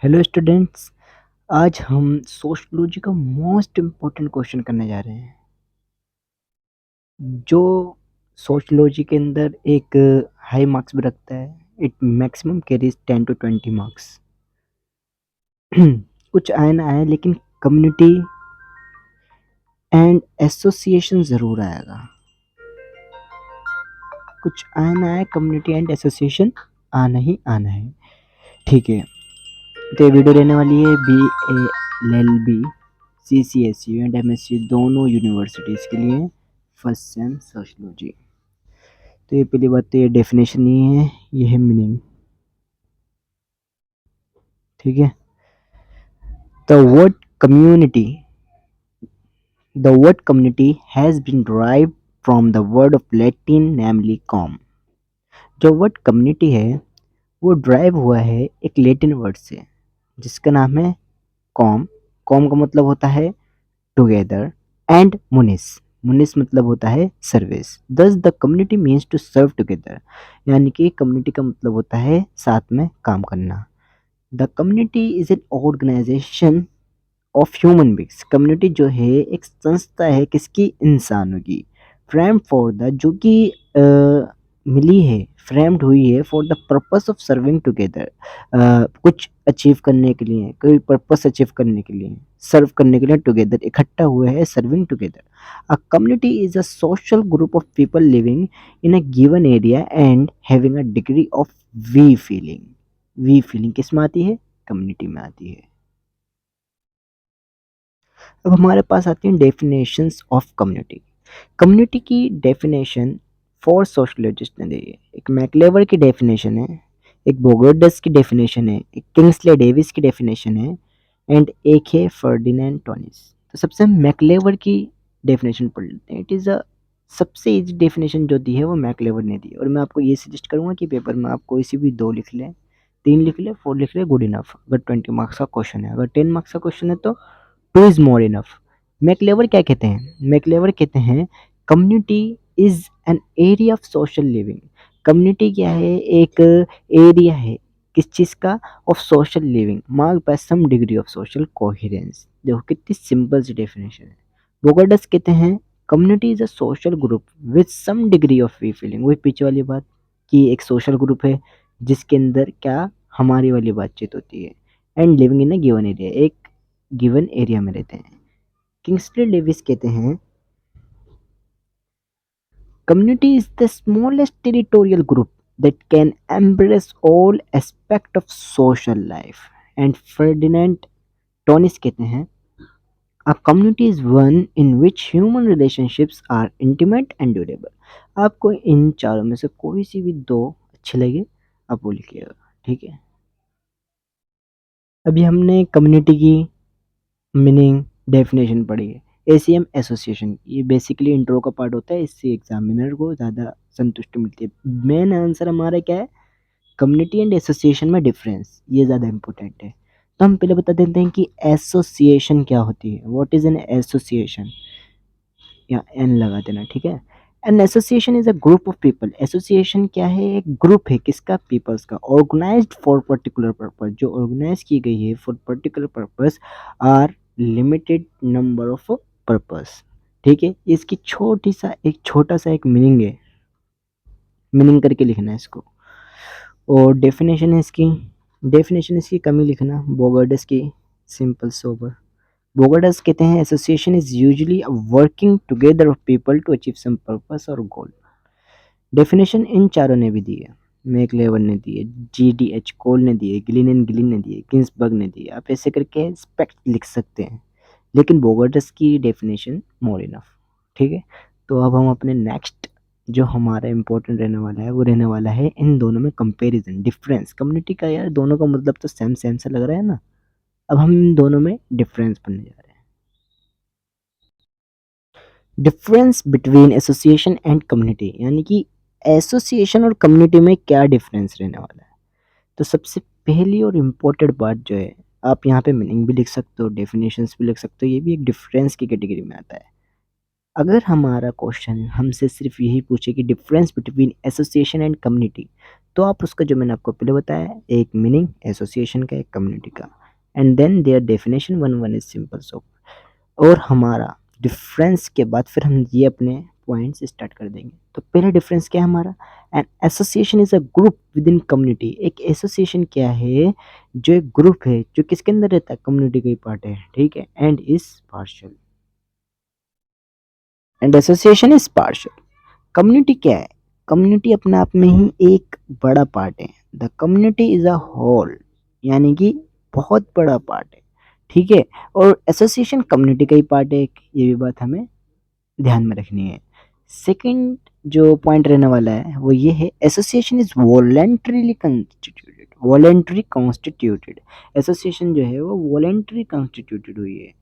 Hello students. आज हम sociology का मोस्ट इम्पोर्टेंट क्वेश्चन करने जा रहे हैं जो सोशियोलॉजी के अंदर एक हाई मार्क्स भी रखता है। It maximum carries 10 to 20 marks. कुछ आए ना आए लेकिन कम्युनिटी एंड एसोसिएशन ज़रूर आएगा। कुछ आए ना आए कम्युनिटी एंड एसोसिएशन आना ही आना है। ठीक है, तो ये वीडियो रहने वाली है BALLB CCSU एंड MSU दोनों यूनिवर्सिटीज़ के लिए फर्स्ट सेम सोशियोलॉजी। तो ये पहली बात तो ये डेफिनेशन नहीं है, ये है मीनिंग। ठीक है, the word community the word community has been derived from the word of Latin namely com। जो वर्ड कम्युनिटी है वो ड्राइव हुआ है एक लैटिन वर्ड से जिसका नाम है कॉम। कॉम का मतलब होता है टुगेदर एंड मुनिस। मुनिस मतलब होता है service. Thus the community means to serve together, यानी कि कम्युनिटी का मतलब होता है साथ में काम करना। The community is an organisation of human beings. Community जो है एक संस्था है किसकी, इंसानों की। फ्रेम फॉर द जो कि मिली है, फ्रेम्ड हुई है for the purpose of serving together. कुछ अचीव करने के लिए, कोई पर्पस अचीव करने के लिए, सर्व करने के लिए टुगेदर इकट्ठा हुए हैं, serving together. A community is a social group of people living in a given area and having a degree of we feeling. We feeling किस में आती है, कम्युनिटी में आती है। अब हमारे पास आती हैं डेफिनेशंस ऑफ कम्युनिटी। कम्युनिटी की डेफिनेशन फॉर सोशयोलॉजिस्ट ने दी है। एक मैक्लेवर की डेफिनेशन है, एक बोगर्डस की डेफिनेशन है, एक किंग्सले डेविस की डेफिनेशन है एंड एक है फर्डिनेंड टोनिस। तो सबसे हम मैक्लेवर की डेफिनेशन पढ़ लेते हैं। इट इज़ अ सबसे इजी डेफिनेशन जो दी है वो मैक्लेवर ने दी है। और मैं आपको ये सजेस्ट करूँगा कि पेपर में आप कोई सी भी 2 लिख लें, 3 लिख लें, 4 लिख लें, गुड इनफ। अगर 20 मार्क्स का क्वेश्चन है, अगर 10 मार्क्स का क्वेश्चन है तो 2 इज मोर इनफ। मैक्लेवर क्या कहते हैं, मैक्लेवर कहते हैं community is an area of social living. Community क्या है, एक एरिया है किस चीज़ का, of social living marked by some degree of social coherence. देखो कितनी सिंपल सी डेफिनेशन है। बोगर्डस कहते हैं community is a social group with some degree of we feeling. वही पीछे वाली बात कि एक सोशल ग्रुप है जिसके अंदर क्या, हमारी वाली बातचीत होती है and living in a given area, एक गिवन एरिया में रहते हैं। किंग्सले डेविस कहते हैं community is the smallest territorial group that can embrace all aspect of social life. And Ferdinand Tonnies कहते हैं a community is one in which human relationships are intimate and durable। आपको इन चारों में से कोई सी भी 2 अच्छे लगे आप वो लिखिएगा। ठीक है, अभी हमने कम्युनिटी की मीनिंग डेफिनेशन पढ़ी है। एसीएम एसोसिएशन, ये बेसिकली इंट्रो का पार्ट होता है, इससे एग्जामिनर को ज़्यादा संतुष्टि मिलती है। मेन आंसर हमारा क्या है, कम्युनिटी एंड एसोसिएशन में डिफरेंस, ये ज़्यादा इंपॉर्टेंट है। तो हम पहले बता देते हैं कि एसोसिएशन क्या होती है। व्हाट इज़ एन एसोसिएशन, या एन लगा देना। ठीक है, an association is a group of people. Association क्या है, एक ग्रुप है किसका, पीपल्स का, ऑर्गेनाइज्ड फॉर पर्टिकुलर पर्पस, जो ऑर्गेनाइज की गई है for particular purpose or limited number of purpose. ठीक है, इसकी छोटी सा एक छोटा सा एक मीनिंग है, मीनिंग करके लिखना है इसको। और डेफिनेशन है इसकी, डेफिनेशन इसकी कमी लिखना, बोगर्डस की सिंपल सोबर। बोगर्डस कहते हैं association is usually a working together of people to achieve some purpose और गोल। डेफिनेशन इन चारों ने भी दी है, मैक्लेवर ने दी है, GDH कोल ने दी है, गिलिन एंड गिलिन ने दी है, किंग्सबर्ग ने दी है। आप ऐसे करके स्पेक्ट लिख सकते हैं, लेकिन बोगर्डस की डेफिनेशन मोर इनफ। ठीक है, तो अब हम अपने नेक्स्ट जो हमारा इंपॉर्टेंट रहने वाला है वो रहने वाला है इन दोनों में कंपैरिजन, डिफरेंस। कम्युनिटी का यार दोनों का मतलब तो सेम सेम सा लग रहा है ना, अब हम इन दोनों में डिफरेंस पढ़ने जा रहे हैं। Difference between association and community, यानी कि एसोसिएशन और कम्युनिटी में क्या डिफरेंस रहने वाला है। तो सबसे पहली और इम्पोर्टेंट बात जो है, आप यहाँ पे मीनिंग भी लिख सकते हो, डेफिनेशंस भी लिख सकते हो, ये भी एक डिफरेंस की कैटेगरी में आता है। अगर हमारा क्वेश्चन हमसे सिर्फ यही पूछे कि difference between association and community, तो आप उसका जो मैंने आपको पहले बताया, एक मीनिंग एसोसिएशन का, एक कम्युनिटी का, and then their definition one one is simple so. और हमारा डिफरेंस के बाद फिर हम ये अपने पॉइंट्स स्टार्ट कर देंगे। तो पहला डिफरेंस क्या है हमारा, N association is a group with in community. एक एसोसिएशन क्या है, जो एक ग्रुप है जो किसके अंदर रहता है, कम्युनिटी का ही पार्ट है, ठीक है, and is partial, and association is partial. Community क्या है, कम्युनिटी अपने आप में ही एक बड़ा पार्ट है। The community is a whole, यानी कि बहुत बड़ा पार्ट है, ठीक है। और एसोसिएशन कम्युनिटी का ही पार्ट है, ये भी बात हमें ध्यान में रखनी है। सेकंड जो पॉइंट रहने वाला है वो ये है, association is voluntarily constituted. Voluntary constituted, association जो है वो वॉलेंटरी कॉन्स्टिट्यूटेड हुई है,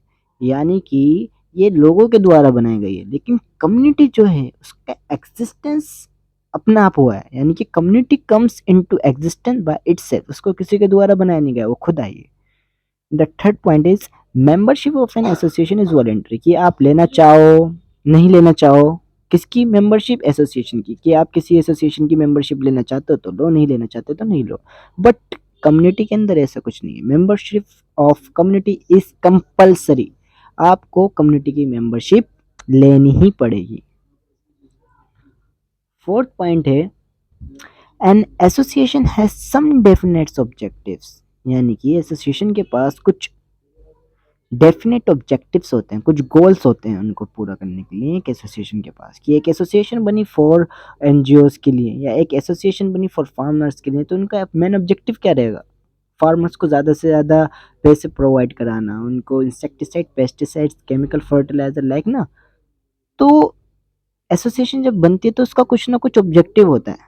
यानी कि ये लोगों के द्वारा बनाई गई है। लेकिन कम्युनिटी जो है उसका एग्जिस्टेंस अपना आप हुआ है, यानी कि community comes into existence by itself, उसको किसी के द्वारा बनाया नहीं गया, वो खुद आई है। The third point is membership of N association is voluntary, कि आप लेना चाहो नहीं लेना चाहो, किसकी मेंबरशिप, एसोसिएशन की, कि आप किसी एसोसिएशन की मेंबरशिप लेना चाहते हो तो लो, नहीं लेना चाहते तो नहीं लो। बट कम्युनिटी के अंदर ऐसा कुछ नहीं है, membership of community is compulsory, आपको कम्युनिटी की मेंबरशिप लेनी ही पड़ेगी। फोर्थ पॉइंट है, an association has some definite objectives, यानी कि एसोसिएशन के पास कुछ डेफिनेट ऑब्जेक्टिव्स होते हैं, कुछ गोल्स होते हैं उनको पूरा करने के लिए एक एसोसिएशन के पास। कि एक एसोसिएशन बनी फॉर एनजीओज के लिए या एक एसोसिएशन बनी फॉर फार्मर्स के लिए, तो उनका मेन ऑब्जेक्टिव क्या रहेगा, फार्मर्स को ज़्यादा से ज़्यादा पैसे प्रोवाइड कराना, उनको insecticide, pesticides, chemical fertiliser like ना। तो एसोसिएशन जब बनती है तो उसका कुछ ना कुछ ऑब्जेक्टिव होता है,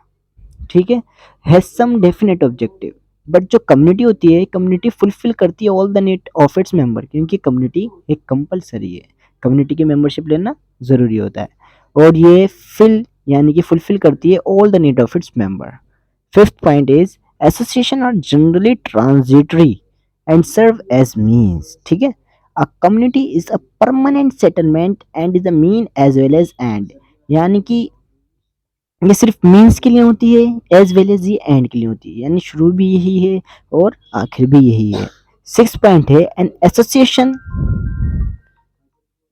ठीक है, has some definite objective. But जो कम्युनिटी होती है, कम्युनिटी फुलफिल करती है all the need of its member, क्योंकि कम्युनिटी एक कंपलसरी है, कम्युनिटी की मेंबरशिप लेना जरूरी होता है, और ये फिल यानी कि फुलफिल करती है all the need of its member. Fifth point is association are generally transitory and serve as means, ठीक है। A community is a permanent settlement and is a mean as well as end, यानी कि ये सिर्फ means के लिए होती है एज वेल एज ये एंड के लिए होती है, यानी शुरू भी यही है और आखिर भी यही है। सिक्स पॉइंट है, an association,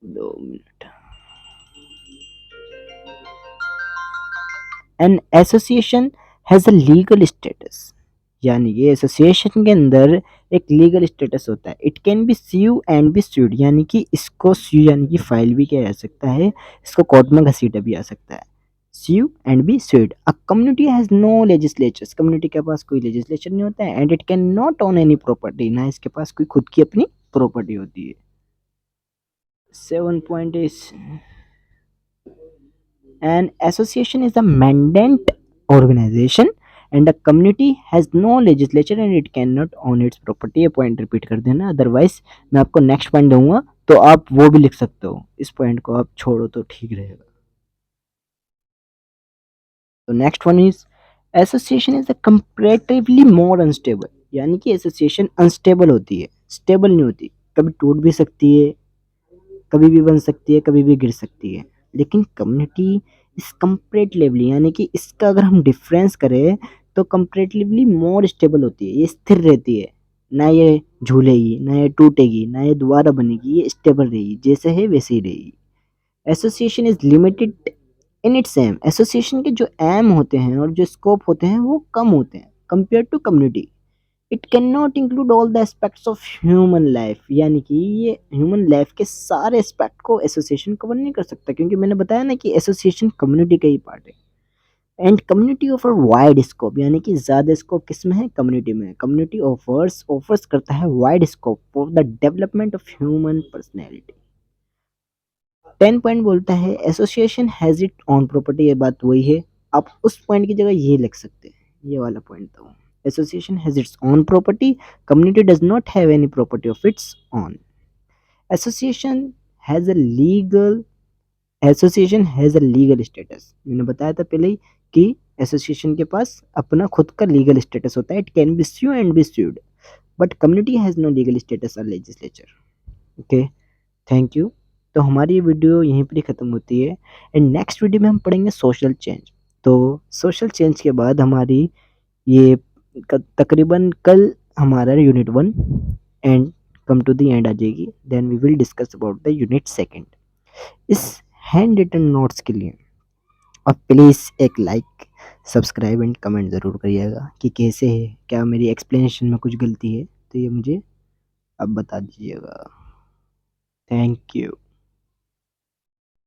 2 minute, N association has a legal status, यानी कि एसोसिएशन के अंदर एक लीगल स्टेटस होता है। It can be sue and be sued, यानी कि इसको स्यू यानी कि फाइल भी किया जा सकता है, इसको कोर्ट में घसीटा भी आ सकता है। Sue and be sued. A community has no legislatures, community के पास कोई लेजिस्लेचर नहीं होता है, and it can not own any property, ना इसके पास कोई खुद की अपनी प्रॉपर्टी होती है। 7 point is an association is a mandate organization and a community has no legislature and it cannot own its property। ये पॉइंट रिपीट कर देना, अदरवाइज मैं आपको नेक्स्ट पॉइंट दूंगा तो आप वो भी लिख सकते हो, इस पॉइंट को आप छोड़ो तो ठीक रहेगा। तो next one is association is a comparatively more unstable, यानी कि एसोसिएशन अनस्टेबल होती है, स्टेबल नहीं होती, कभी टूट भी सकती है, कभी भी बन सकती है, कभी भी गिर सकती है। लेकिन कम्युनिटी इस कंपैरेटिवली, यानी कि इसका अगर हम डिफरेंस करें तो कंपैरेटिवली मोर स्टेबल होती है, ये स्थिर रहती है, ना ये झूलेगी, ना ये टूटेगी, ना ये दोबारा बनेगी, ये स्टेबल रहेगी, जैसे है वैसे ही रहेगी। Association is limited in its aim, association के जो एम होते हैं और जो स्कोप होते हैं वो कम होते हैं compare to community. It can not include all the aspects of human life, यानी कि ये ह्यूमन लाइफ के सारे एस्पेक्ट को एसोसिएशन कवर नहीं कर सकता, क्योंकि मैंने बताया ना कि एसोसिएशन कम्युनिटी का ही पार्ट है। And community offer wide scope, यानी कि ज्यादा स्कोप किस में है, कम्युनिटी में। कम्युनिटी ऑफर्स करता है wide scope for the development of human personality. 10 point बोलता है association has it on property, ये बात वही है, आप उस पॉइंट की जगह ये लिख सकते हैं, ये वाला पॉइंट तो association has its own property, community does not have any property of its own. Association has a legal association has a legal status, मैंने बताया था पहले ही कि एसोसिएशन के पास अपना खुद का लीगल स्टेटस होता है, it can be sue and be sued, but community has no legal status और लेजिस्लेचर। Okay, thank you. तो हमारी वीडियो यहीं पर ही ख़त्म होती है, एंड नेक्स्ट वीडियो में हम पढ़ेंगे सोशल चेंज। तो सोशल चेंज के बाद हमारी ये तकरीबन कल हमारा unit 1 and come to the end आ जाएगी। Then we will discuss about the unit second. इस हैंड रिटन नोट्स के लिए अब प्लीज़ एक लाइक, सब्सक्राइब एंड कमेंट ज़रूर करिएगा कि कैसे है, क्या मेरी एक्सप्लेनेशन में कुछ गलती है तो ये मुझे अब बता दीजिएगा। Thank you.